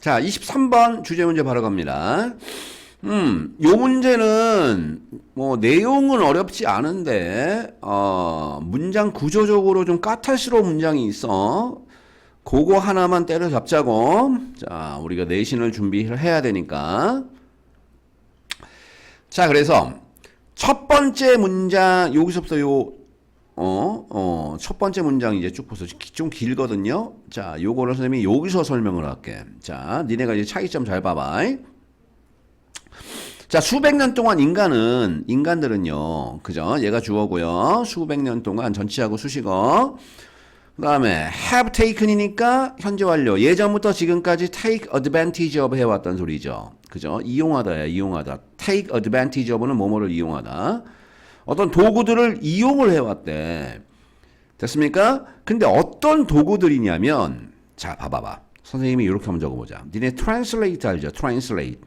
자, 23번 주제 문제 바로 갑니다. 요 문제는 뭐 내용은 어렵지 않은데 문장 구조적으로 좀 까탈스러운 문장이 있어. 그거 하나만 때려잡자고. 자, 우리가 내신을 준비를 해야 되니까. 자, 그래서 첫 번째 문장 여기서부터 첫 번째 문장 이제 쭉 보세요. 좀 길거든요. 자, 요거를 선생님이 여기서 설명을 할게. 자, 니네가 이제 차이점 잘 봐봐. 자, 수백 년 동안 인간들은요, 그죠? 얘가 주어고요. 수백 년 동안 전치하고 수식어. 그 다음에 have taken이니까 현재 완료. 예전부터 지금까지 take advantage of 해왔던 소리죠. 그죠? 이용하다야, 이용하다. take advantage of는 뭐뭐를 이용하다. 어떤 도구들을 이용을 해왔대. 됐습니까? 근데 어떤 도구들이냐면, 자, 봐봐봐. 선생님이 이렇게 한번 적어보자. 니네 translate 알죠? translate.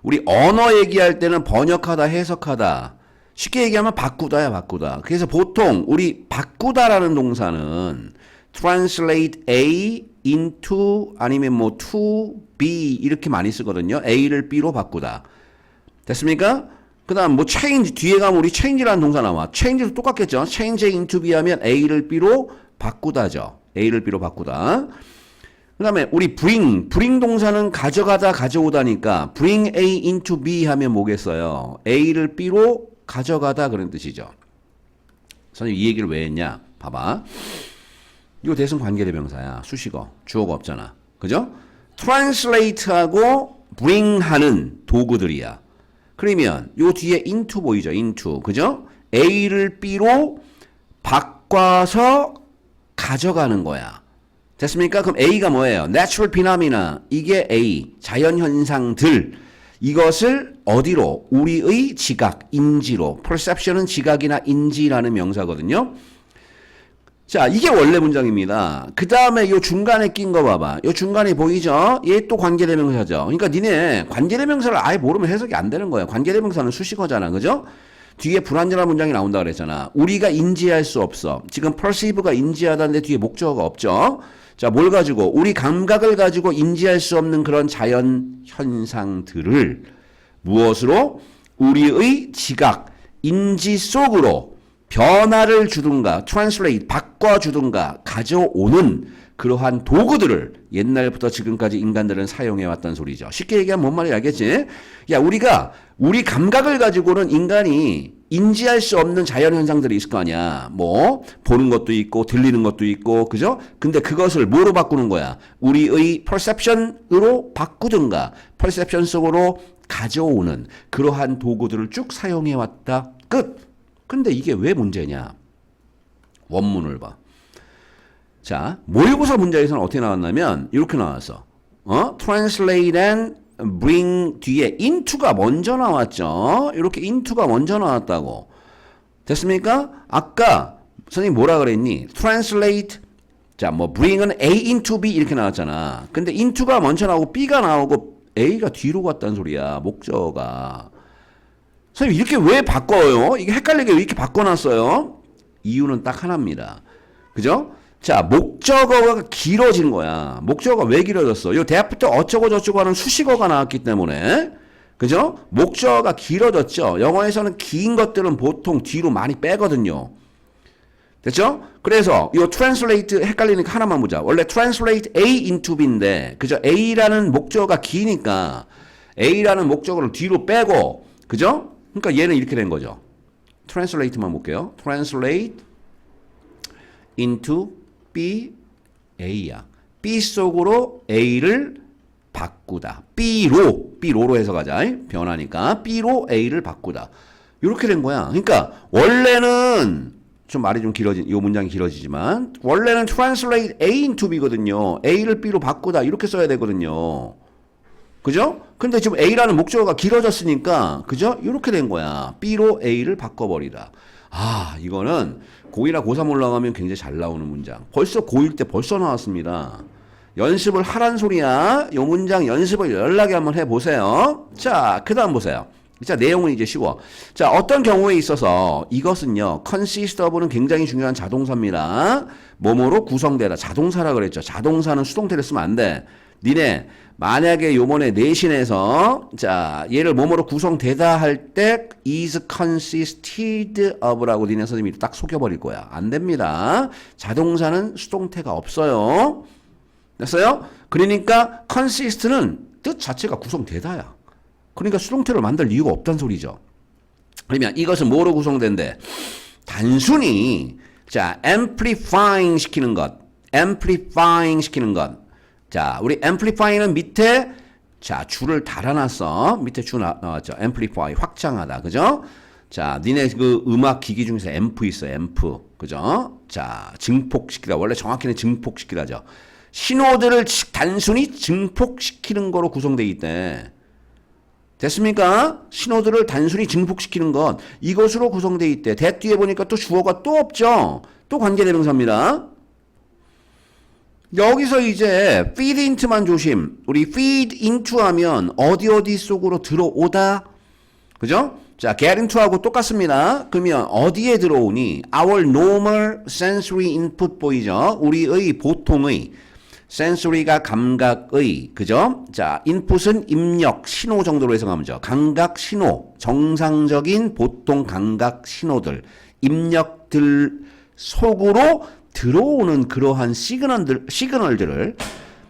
우리 언어 얘기할 때는 번역하다, 해석하다. 쉽게 얘기하면 바꾸다야, 바꾸다. 그래서 보통 우리 바꾸다라는 동사는 translate A into 아니면 뭐 to B 이렇게 많이 쓰거든요. A를 B로 바꾸다. 됐습니까? 그 다음 뭐 change 뒤에 가면 우리 change라는 동사 나와. change도 똑같겠죠. change into B 하면 A를 B로 바꾸다죠. A를 B로 바꾸다. 그 다음에 우리 bring 동사는 가져가다 가져오다니까 bring A into B 하면 뭐겠어요? A를 B로 가져가다 그런 뜻이죠. 선생님 이 얘기를 왜 했냐? 봐봐. 이거 대승 관계대명사야. 수식어. 주어가 없잖아. 그죠? translate하고 bring 하는 도구들이야. 그러면 요 뒤에 into 보이죠? into. 그죠? A를 B로 바꿔서 가져가는 거야. 됐습니까? 그럼 A가 뭐예요? natural phenomena. 이게 A. 자연현상들. 이것을 어디로? 우리의 지각, 인지로. perception은 지각이나 인지라는 명사거든요. 자, 이게 원래 문장입니다. 그 다음에 요 중간에 낀 거 봐봐. 요 중간에 보이죠? 얘 또 관계대명사죠. 그러니까 니네 관계대명사를 아예 모르면 해석이 안 되는 거야. 관계대명사는 수식어잖아. 그죠? 뒤에 불완전한 문장이 나온다 그랬잖아. 우리가 인지할 수 없어. 지금 perceive가 인지하다는데 뒤에 목적어가 없죠? 자, 뭘 가지고? 우리 감각을 가지고 인지할 수 없는 그런 자연 현상들을 무엇으로? 우리의 지각, 인지 속으로 변화를 주든가, translate, 바꿔주든가, 가져오는 그러한 도구들을 옛날부터 지금까지 인간들은 사용해왔다는 소리죠. 쉽게 얘기하면 뭔 말인지 알겠지? 야, 우리 감각을 가지고는 인간이 인지할 수 없는 자연현상들이 있을 거 아니야. 뭐, 보는 것도 있고, 들리는 것도 있고, 그죠? 근데 그것을 뭐로 바꾸는 거야? 우리의 perception으로 바꾸든가, perception 속으로 가져오는 그러한 도구들을 쭉 사용해왔다. 끝! 근데 이게 왜 문제냐? 원문을 봐. 자, 모의고사 문제에서는 어떻게 나왔냐면, 이렇게 나왔어. translate and bring 뒤에 into가 먼저 나왔죠. 이렇게 into가 먼저 나왔다고. 됐습니까? 아까 선생님 뭐라 그랬니? translate 자, 뭐 bring은 A into B 이렇게 나왔잖아. 근데 into가 먼저 나오고 B가 나오고 A가 뒤로 갔다는 소리야. 목적어가. 선생님 이렇게 왜 바꿔요? 이게 헷갈리게 왜 이렇게 바꿔놨어요? 이유는 딱 하나입니다. 그죠? 자, 목적어가 길어진 거야. 목적어가 왜 길어졌어? 요 대학부터 어쩌고 저쩌고 하는 수식어가 나왔기 때문에. 그죠? 목적어가 길어졌죠. 영어에서는 긴 것들은 보통 뒤로 많이 빼거든요. 됐죠? 그래서 요 translate 헷갈리니까 하나만 보자. 원래 translate A into B인데, 그죠? A라는 목적어가 기니까 A라는 목적어를 뒤로 빼고, 그죠? 그러니까 얘는 이렇게 된 거죠. translate만 볼게요. translate into B, A야. B 속으로 A를 바꾸다. B로로 해석하자. 변하니까. B로 A를 바꾸다. 이렇게 된 거야. 그러니까, 원래는, 좀 말이 좀 길어진, 이 문장이 길어지지만, 원래는 translate A into B거든요. A를 B로 바꾸다. 이렇게 써야 되거든요. 그죠? 근데 지금 A라는 목적어가 길어졌으니까, 그죠? 이렇게 된 거야. B로 A를 바꿔버리다. 아, 이거는 고2나 고3 올라가면 굉장히 잘 나오는 문장. 벌써 고1 때 벌써 나왔습니다. 연습을 하란 소리야. 이 문장 연습을 연락에 한번 해보세요. 자, 그 다음 보세요. 자, 내용은 이제 쉬워. 자, 어떤 경우에 있어서 이것은요, consist of는 굉장히 중요한 자동사입니다. 뭐뭐로 구성되다. 자동사라 그랬죠. 자동사는 수동태를 쓰면 안 돼. 니네 만약에 요번에 내신에서 자 얘를 뭐뭐로 구성되다 할 때 is consisted of라고 니네 선생님이 딱 속여버릴 거야. 안 됩니다. 자동사는 수동태가 없어요. 됐어요? 그러니까 consist는 뜻 자체가 구성되다야. 그러니까 수동태를 만들 이유가 없다는 소리죠. 그러면 이것은 뭐로 구성된대? 단순히 자 amplifying 시키는 것, amplifying 시키는 것. 자 우리 amplifying은 밑에 자 줄을 달아놨어. 밑에 줄 나왔죠. amplify 확장하다, 그죠? 자 니네 그 음악 기기 중에서 앰프 있어, 앰프, 그죠? 자 증폭시키다, 원래 정확히는 증폭시키다죠. 신호들을 단순히 증폭시키는 거로 구성되어 있대. 됐습니까? 신호들을 단순히 증폭시키는 것, 이것으로 구성되어 있대. that 뒤에 보니까 또 주어가 또 없죠. 또 관계대명사입니다. 여기서 이제 feed into만 조심. 우리 feed into 하면 어디 속으로 들어오다, 그죠? 자 get into하고 똑같습니다. 그러면 어디에 들어오니? Our normal sensory input 보이죠? 우리의 보통의 sensory가 감각의, 그죠? 자, input은 입력, 신호 정도로 해석하면 죠. 감각 신호, 정상적인 보통 감각 신호들, 입력들 속으로 들어오는 그러한 시그널들을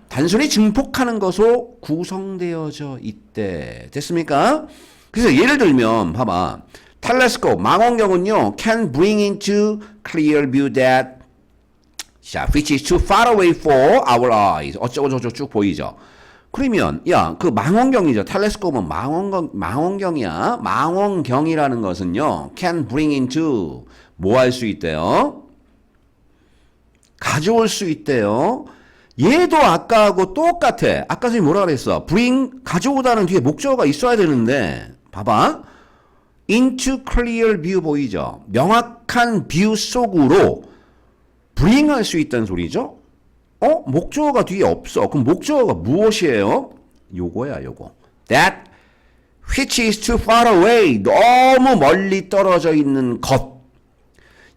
단순히 증폭하는 것으로 구성되어져 있대. 됐습니까? 그래서 예를 들면 봐봐. telescope, 망원경은요, can bring into clear view that 자, which is too far away for our eyes. 어쩌고저쩌고 쭉 보이죠. 그러면 야, 그 망원경이죠. 텔레스코프는 망원경이야. 망원경이라는 것은요, can bring into 뭐 할 수 있대요? 가져올 수 있대요. 얘도 아까하고 똑같아. 아까 선생님 뭐라 그랬어? bring, 가져오다는 뒤에 목적어가 있어야 되는데 봐봐. into clear view 보이죠? 명확한 뷰 속으로 bring 할 수 있다는 소리죠? 목적어가 뒤에 없어. 그럼 목적어가 무엇이에요? 요거야, 요거. That which is too far away. 너무 멀리 떨어져 있는 것.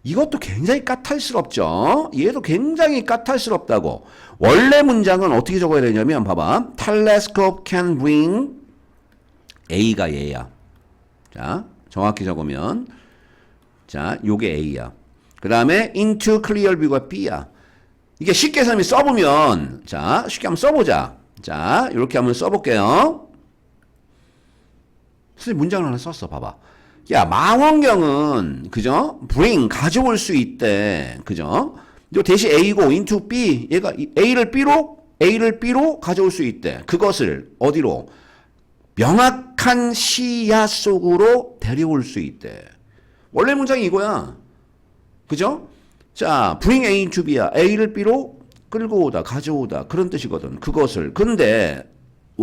이것도 굉장히 까탈스럽죠? 얘도 굉장히 까탈스럽다고. 원래 문장은 어떻게 적어야 되냐면, 봐봐. Telescope can bring A가 얘야. 자, 정확히 적으면. 자, 요게 A야. 그 다음에 into clear view가 B야. 이게 쉽게 선생님이 써보면, 자, 쉽게 한번 써보자. 자, 이렇게 한번 써볼게요. 선생님 문장을 하나 썼어. 봐봐. 야, 망원경은, 그죠? bring, 가져올 수 있대. 그죠? 요 대신 A고, into B. 얘가 A를 B로 가져올 수 있대. 그것을 어디로? 명확한 시야 속으로 데려올 수 있대. 원래 문장이 이거야. 그죠? 자, bring A into B야. A를 B로 끌고 오다, 가져오다. 그런 뜻이거든. 그것을. 근데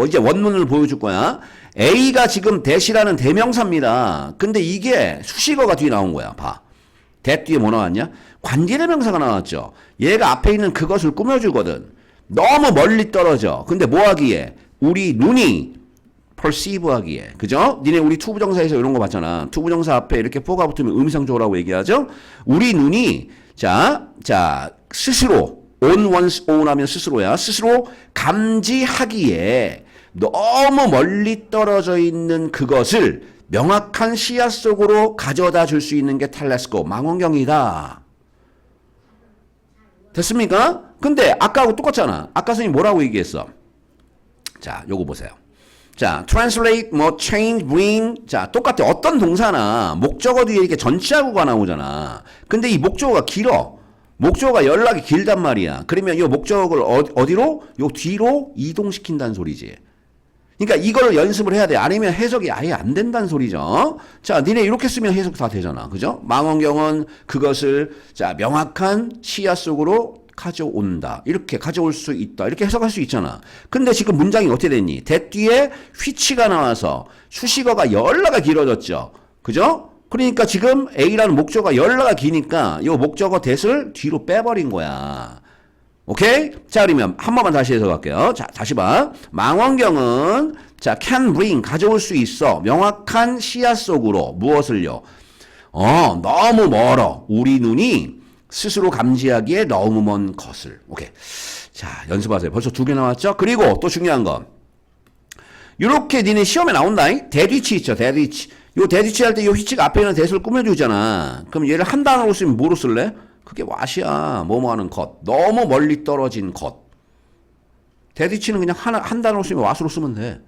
이제 원문을 보여줄 거야. A가 지금 that이라는 대명사입니다. 근데 이게 수식어가 뒤에 나온 거야. 봐. that 뒤에 뭐 나왔냐? 관계대명사가 나왔죠. 얘가 앞에 있는 그것을 꾸며주거든. 너무 멀리 떨어져. 근데 뭐 하기에? 우리 눈이 perceive 하기에. 그죠? 니네 우리 투부정사에서 이런 거 봤잖아. 투부정사 앞에 이렇게 포가 붙으면 의미상조라고 얘기하죠? 우리 눈이 자, 스스로 on once on 하면 스스로야. 스스로 감지하기에 너무 멀리 떨어져 있는 그것을 명확한 시야 속으로 가져다 줄 수 있는 게 텔레스코프, 망원경이다. 됐습니까? 근데 아까하고 똑같잖아. 아까 선생님 뭐라고 얘기했어? 자, 요거 보세요. 자, translate, 뭐 change, bring. 자, 똑같아. 어떤 동사나 목적어 뒤에 이렇게 전치하고가 나오잖아. 근데 이 목적어가 길어. 목적어가 연락이 길단 말이야. 그러면 이 목적어를 어디로? 요 뒤로 이동시킨다는 소리지. 그러니까 이거를 연습을 해야 돼. 아니면 해석이 아예 안 된다는 소리죠. 자, 니네 이렇게 쓰면 해석 다 되잖아. 그죠? 망원경은 그것을 자, 명확한 시야 속으로 가져온다. 이렇게 가져올 수 있다. 이렇게 해석할 수 있잖아. 근데 지금 문장이 어떻게 됐니? that 뒤에 which가 나와서 수식어가 열라가 길어졌죠. 그죠? 그러니까 지금 A라는 목적어가 열라가 기니까 이 목적어 that을 뒤로 빼버린 거야. 오케이? 자, 그러면 한 번만 다시 해석할게요. 자, 다시 봐. 망원경은 자, can bring, 가져올 수 있어. 명확한 시야 속으로 무엇을요? 너무 멀어. 우리 눈이 스스로 감지하기에 너무 먼 것을. 오케이. 자, 연습하세요. 벌써 2개 나왔죠? 그리고 또 중요한 거. 요렇게 니네 시험에 나온다잉? 대뒤치 있죠, 대뒤치. 요 대뒤치 할 때 요 휘치가 앞에 있는 대수를 꾸며주잖아. 그럼 얘를 한 단어로 쓰면 뭐로 쓸래? 그게 왓이야. 뭐뭐 하는 것. 너무 멀리 떨어진 것. 대뒤치는 그냥 한 단어로 쓰면 왓으로 쓰면 돼.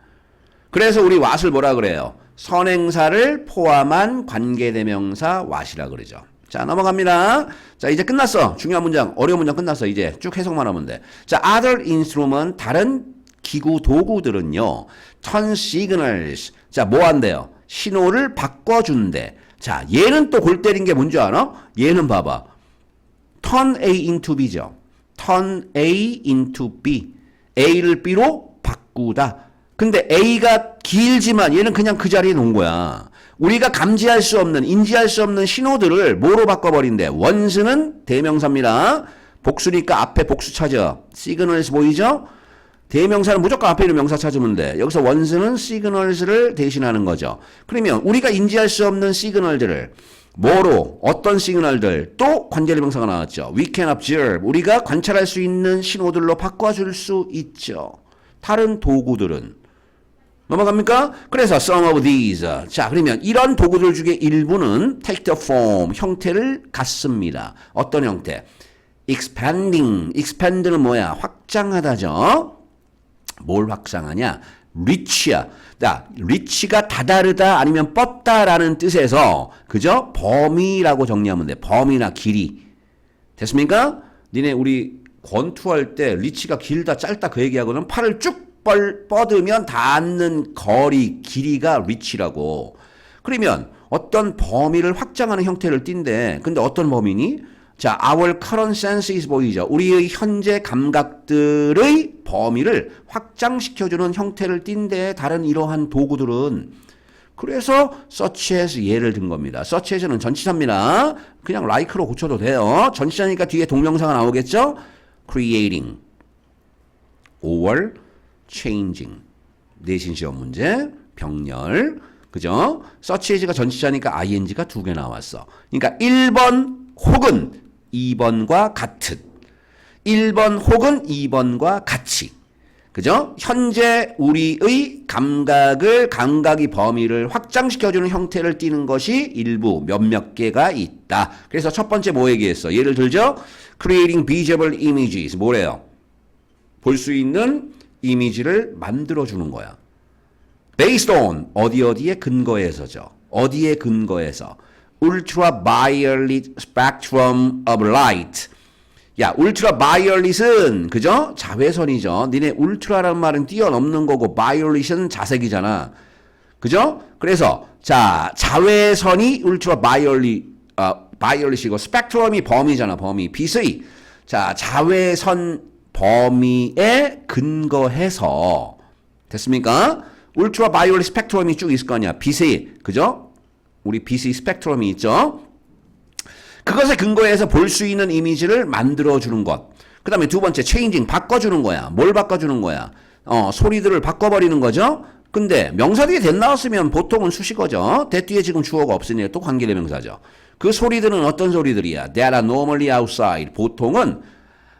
그래서 우리 왓을 뭐라 그래요? 선행사를 포함한 관계대명사 왓이라 그러죠. 자, 넘어갑니다. 자, 이제 끝났어. 중요한 문장, 어려운 문장 끝났어. 이제 쭉 해석만 하면 돼. 자, other instrument, 다른 기구, 도구들은요. turn signals. 자, 뭐 한대요? 신호를 바꿔준대. 자, 얘는 또 골 때린 게 뭔지 알아? 얘는 봐봐. turn A into B죠. turn A into B. A를 B로 바꾸다. 근데 A가 길지만 얘는 그냥 그 자리에 놓은 거야. 우리가 감지할 수 없는, 인지할 수 없는 신호들을 뭐로 바꿔버린대? 원수는 대명사입니다. 복수니까 앞에 복수 찾아. signals 보이죠? 대명사는 무조건 앞에 있는 명사 찾으면 돼. 여기서 원수는 signals를 대신하는 거죠. 그러면 우리가 인지할 수 없는 시그널들을 뭐로, 어떤 시그널들, 또 관계대명사가 나왔죠. We can observe. 우리가 관찰할 수 있는 신호들로 바꿔줄 수 있죠. 다른 도구들은. 넘어갑니까? 그래서 some of these. 자, 그러면 이런 도구들 중에 일부는 take the form, 형태를 갖습니다. 어떤 형태? expanding. expand는 뭐야? 확장하다죠. 뭘 확장하냐? reach야. 자, reach가 다다르다 아니면 뻗다라는 뜻에서 그죠? 범위라고 정리하면 돼. 범위나 길이. 됐습니까? 니네 우리 권투할 때 reach가 길다 짧다 그 얘기하고는 팔을 쭉 뻗으면 닿는 거리, 길이가 reach라고. 그러면 어떤 범위를 확장하는 형태를 띈대. 근데 어떤 범위니? 자, our current senses 보이죠? 우리의 현재 감각들의 범위를 확장시켜주는 형태를 띈대. 다른 이러한 도구들은. 그래서 such as 예를 든 겁니다. such as는 전치사입니다. 그냥 like로 고쳐도 돼요. 전치사니까 뒤에 동명사가 나오겠죠? creating or changing. 내신 시험 문제, 병렬, 그죠? such as가 전치사니까 ing가 2개 나왔어. 그러니까 1번 혹은 2번과 같은. 1번 혹은 2번과 같이. 그죠? 현재 우리의 감각의 범위를 확장시켜주는 형태를 띠는 것이 일부 몇몇 개가 있다. 그래서 첫 번째 뭐 얘기했어? 예를 들죠? creating visible images. 뭐래요? 볼 수 있는 이미지를 만들어주는 거야. based on 어디에 근거해서죠. 어디에 근거해서 ultraviolet spectrum of light. 야, ultraviolet은 그죠? 자외선이죠. 니네 ultra라는 말은 뛰어넘는 거고 violet은 자색이잖아. 그죠? 그래서 자, 자외선이 violet이고 spectrum이 범위잖아. 범위. 빛의 자, 자외선 범위에 근거해서 됐습니까? ultraviolet spectrum이 쭉 있을 거 아니야. 빛의 그죠? 우리 빛의 스펙트럼이 있죠. 그것에 근거해서 볼 수 있는 이미지를 만들어주는 것. 그 다음에 두 번째, changing, 바꿔주는 거야. 뭘 바꿔주는 거야? 소리들을 바꿔버리는 거죠. 근데 명사 뒤에 that 나왔으면 보통은 수식어죠. that 뒤에 지금 주어가 없으니 또 관계대명사죠. 그 소리들은 어떤 소리들이야? That are normally outside. 보통은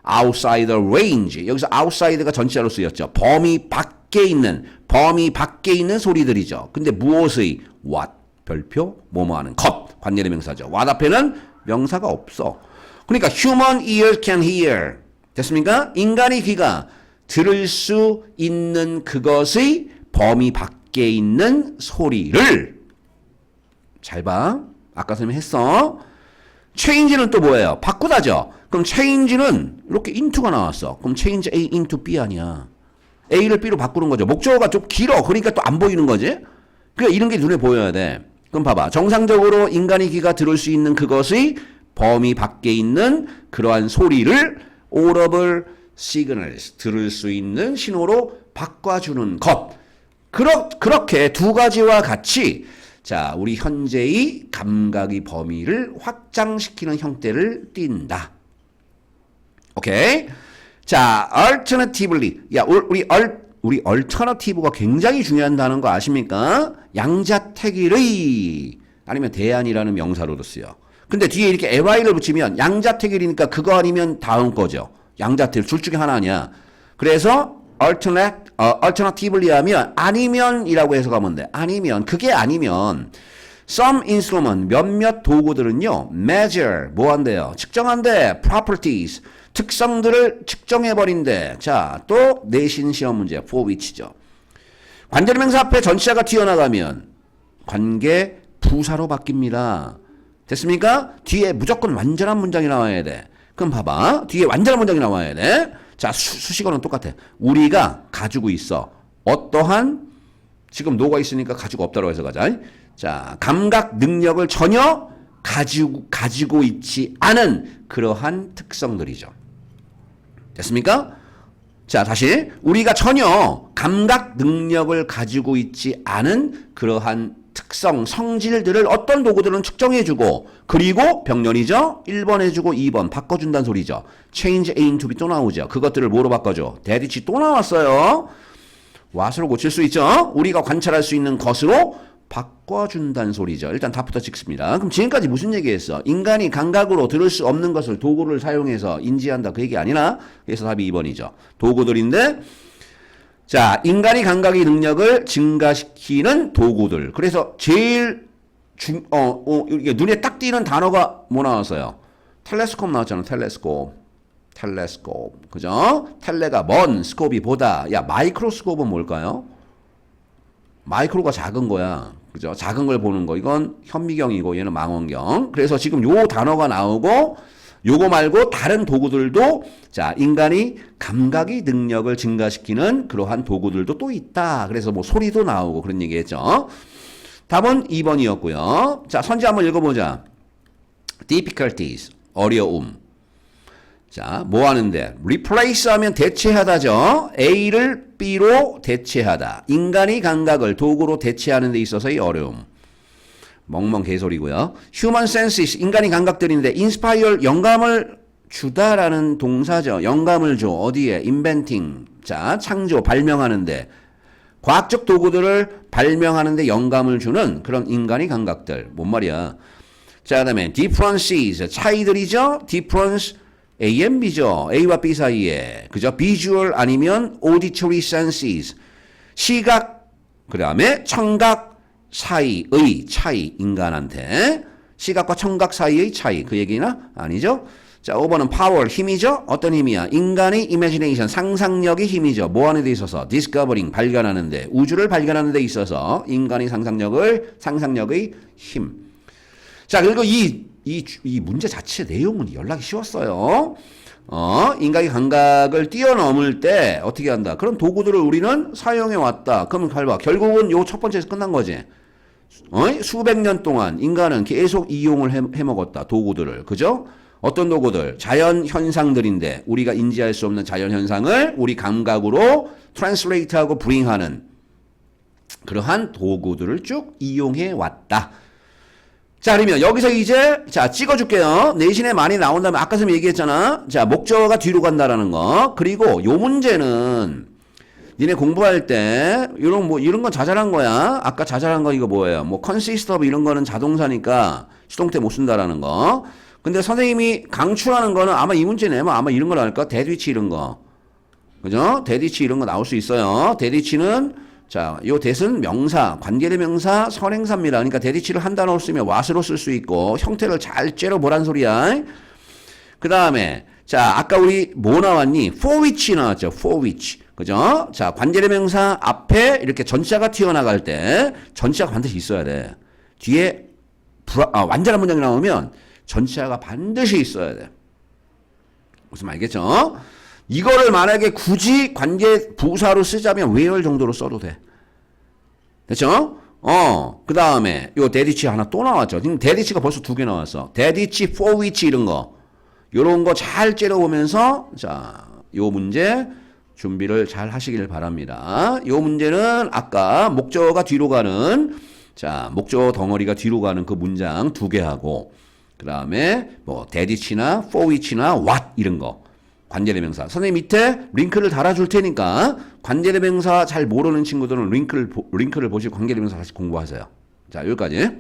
outside the range. 여기서 outside가 전치사로 쓰였죠. 범위 밖에 있는 소리들이죠. 근데 무엇의? what. 별표, 뭐뭐 하는 것. 관계대명사죠. what 앞에는 명사가 없어. 그러니까 human ear can hear. 됐습니까? 인간의 귀가 들을 수 있는 그것의 범위 밖에 있는 소리를. 잘 봐. 아까 선생님이 했어. change는 또 뭐예요? 바꾸다죠. 그럼 change는 이렇게 into가 나왔어. 그럼 change A into B 아니야. A를 B로 바꾸는 거죠. 목적어가 좀 길어. 그러니까 또 안 보이는 거지. 그러니까 이런 게 눈에 보여야 돼. 그럼 봐봐. 정상적으로 인간의 귀가 들을 수 있는 그것의 범위 밖에 있는 그러한 소리를 audible signals, 들을 수 있는 신호로 바꿔주는 것. 그렇게 두 가지와 같이 자, 우리 현재의 감각의 범위를 확장시키는 형태를 띈다. 오케이? 자, alternatively. 야, 우리 alternative가 굉장히 중요한 단어인 거 아십니까? 양자택일의 아니면 대안이라는 명사로도 쓰여. 근데 뒤에 이렇게 ly를 붙이면 양자택일이니까 그거 아니면 다음 거죠. 양자택일 둘 중에 하나 아니야. 그래서 alternatively 하면 아니면이라고 해석하면 돼. 아니면 그게 아니면 some instrument 몇몇 도구들은요 measure 뭐 한대요? 측정한대. properties 특성들을 측정해 버린대. 자, 또 내신 시험 문제 for which죠. 관계대명사 앞에 전치사가 튀어나가면 관계 부사로 바뀝니다. 됐습니까? 뒤에 무조건 완전한 문장이 나와야 돼. 그럼 봐봐. 뒤에 완전한 문장이 나와야 돼. 자, 수식어는 똑같아. 우리가 가지고 있어. 어떠한 지금 노가 있으니까 가지고 없다고 해서 가자. 자, 감각 능력을 전혀 가지고 있지 않은 그러한 특성들이죠. 됐습니까? 자, 다시 우리가 전혀 감각 능력을 가지고 있지 않은 그러한 특성, 성질들을 어떤 도구들은 측정해주고 그리고 병렬이죠. 1번 해주고 2번 바꿔준다는 소리죠. change A into B 또 나오죠. 그것들을 뭐로 바꿔줘? 대디치 또 나왔어요. what으로 고칠 수 있죠. 우리가 관찰할 수 있는 것으로 바꿔준다는 소리죠. 일단 답부터 찍습니다. 그럼 지금까지 무슨 얘기했어? 인간이 감각으로 들을 수 없는 것을 도구를 사용해서 인지한다 그 얘기 아니나? 그래서 답이 2번이죠. 도구들인데 자, 인간이 감각의 능력을 증가시키는 도구들. 그래서 제일 이게 눈에 딱 띄는 단어가 뭐 나왔어요? 텔레스콥 나왔잖아. 텔레스콥. 그죠? 텔레가 먼, 스콥이 보다. 야, 마이크로스콥은 뭘까요? 마이크로가 작은 거야. 그죠? 작은 걸 보는 거. 이건 현미경이고 얘는 망원경. 그래서 지금 요 단어가 나오고 요거 말고 다른 도구들도 자, 인간이 감각의 능력을 증가시키는 그러한 도구들도 또 있다. 그래서 뭐 소리도 나오고 그런 얘기 했죠. 답은 2번이었고요. 자, 선지 한번 읽어보자. difficulties, 어려움. 자, 뭐 하는데? replace 하면 대체하다죠. A를 B로 대체하다. 인간이 감각을 도구로 대체하는 데 있어서의 어려움. 멍멍 개소리고요. human senses, 인간이 감각들인데 inspire, 영감을 주다라는 동사죠. 영감을 줘. 어디에? inventing. 자, 창조, 발명하는데. 과학적 도구들을 발명하는데 영감을 주는 그런 인간의 감각들. 뭔 말이야? 자, 그 다음에 differences, 차이들이죠. difference, A and B죠. A와 B 사이에. 그죠? visual 아니면 auditory senses. 시각, 그 다음에 청각 사이의 차이. 인간한테. 시각과 청각 사이의 차이. 그 얘기나? 아니죠? 자, 5번은 power, 힘이죠? 어떤 힘이야? 인간의 imagination, 상상력의 힘이죠. 뭐 하는 데 있어서? discovering, 발견하는데. 우주를 발견하는 데 있어서 인간의 상상력의 힘. 자, 그리고 이 문제 자체 내용은 연락이 쉬웠어요. 인간의 감각을 뛰어넘을 때 어떻게 한다? 그런 도구들을 우리는 사용해 왔다. 그러면 봐. 결국은 요 첫 번째에서 끝난 거지. 수백 년 동안 인간은 계속 이용을 해 먹었다. 도구들을. 그죠? 어떤 도구들? 자연 현상들인데 우리가 인지할 수 없는 자연 현상을 우리 감각으로 트랜스레이트하고 브링하는 그러한 도구들을 쭉 이용해 왔다. 자, 그러면 여기서 이제 자, 찍어줄게요. 내신에 많이 나온다면 아까 전에 얘기했잖아. 자, 목적어가 뒤로 간다라는 거. 그리고 요 문제는 니네 공부할 때 이런 건 자잘한 거야. 아까 자잘한 거 이거 뭐예요? 뭐 consist of 이런 거는 자동사니까 수동태 못 쓴다라는 거. 근데 선생님이 강추하는 거는 아마 이 문제 내면 아마 이런 거 나올까? 대디치 이런 거. 그죠? 대디치 이런 거 나올 수 있어요. 대디치는 자, 요 대는 명사, 관계대명사, 선행사입니다. 그러니까 대디치를 한 단어로 쓰면 what으로 쓸 수 있고 형태를 잘 째려보란 소리야. 그 다음에 자, 아까 우리 뭐 나왔니? for which 나왔죠. for which. 그죠? 자, 관계대명사 앞에 이렇게 전치사가 튀어나갈 때 전치사가 반드시 있어야 돼. 뒤에 완전한 문장이 나오면 전치사가 반드시 있어야 돼. 무슨 말겠죠? 이거를 만약에 굳이 관계 부사로 쓰자면 where 정도로 써도 돼. 됐죠? 그 다음에 요 대디치 하나 또 나왔죠. 지금 대디치가 벌써 2개 나왔어. 대디치, for which 이런 거. 요런 거 잘 째려보면서 자, 요 문제 준비를 잘 하시길 바랍니다. 요 문제는 아까 목적어가 뒤로 가는 자, 목적어 덩어리가 뒤로 가는 그 문장 2개 하고 그 다음에 뭐 대디치나 for which나 what 이런 거 관계대명사. 선생님 밑에 링크를 달아줄 테니까 관계대명사 잘 모르는 친구들은 링크를 보시고 관계대명사 다시 공부하세요. 자, 여기까지.